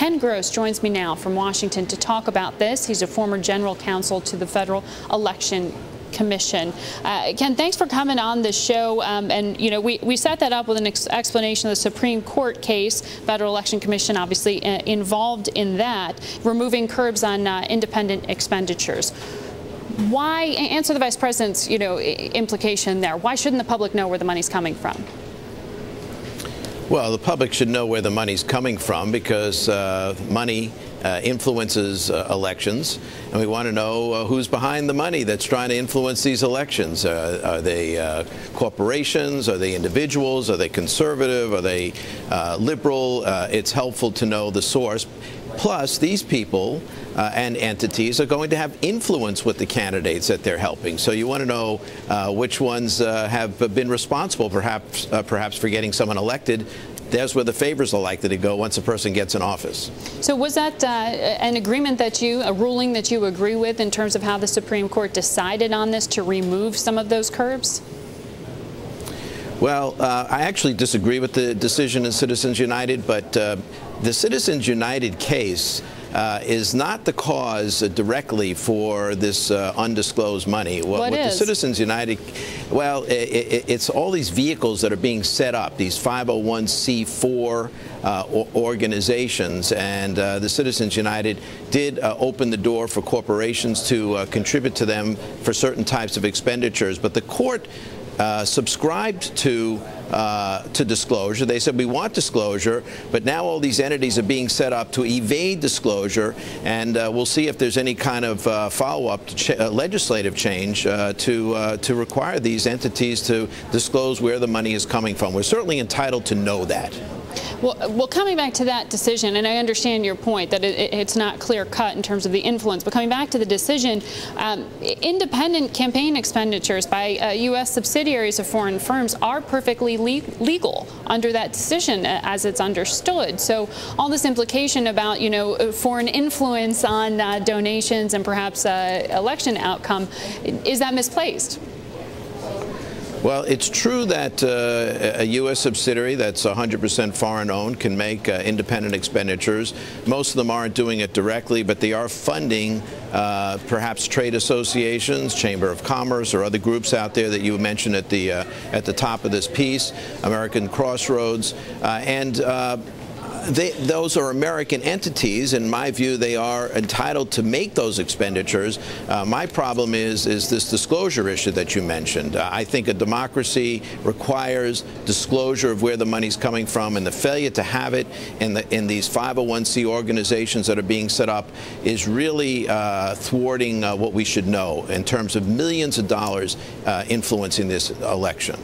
Ken Gross joins me now from Washington to talk about this. He's a former general counsel to the Federal Election Commission. Ken, thanks for coming on the show. And, you know, we set that up with an explanation of the Supreme Court case. Federal Election Commission obviously involved in that, removing curbs on independent expenditures. Why, answer the Vice President's, implication there. Why shouldn't the public know where the money's coming from? Well, the public should know where the money's coming from because money influences elections, and we want to know who's behind the money that's trying to influence these elections. Are they corporations? Are they individuals? Are they conservative? Are they liberal? It's helpful to know the source. Plus, these people and entities are going to have influence with the candidates that they're helping. So you want to know which ones have been responsible, perhaps for getting someone elected. There's where the favors are likely to go once a person gets in office. So was that an agreement that a ruling that you agree with in terms of how the Supreme Court decided on this to remove some of those curbs? Well, I actually disagree with the decision in Citizens United, but the Citizens United case is not the cause directly for this undisclosed money. What is? The Citizens United, well, it's all these vehicles that are being set up, these 501c4 organizations, and the Citizens United did open the door for corporations to contribute to them for certain types of expenditures, but the court subscribed to disclosure. They said we want disclosure, but now all these entities are being set up to evade disclosure, and we'll see if there's any kind of follow-up to legislative change to require these entities to disclose where the money is coming from. We're certainly entitled to know that. Well, coming back to that decision, and I understand your point that it's not clear-cut in terms of the influence, but coming back to the decision, independent campaign expenditures by U.S. subsidiaries of foreign firms are perfectly legal under that decision as it's understood. So all this implication about, foreign influence on donations and perhaps election outcome, is that misplaced? Well, it's true that a U.S. subsidiary that's 100% foreign-owned can make independent expenditures. Most of them aren't doing it directly, but they are funding perhaps trade associations, Chamber of Commerce, or other groups out there that you mentioned at the top of this piece, American Crossroads, those are American entities. In my view, they are entitled to make those expenditures. My problem is this disclosure issue that you mentioned. I think a democracy requires disclosure of where the money's coming from, and the failure to have it in these 501c organizations that are being set up is really thwarting what we should know in terms of millions of dollars influencing this election.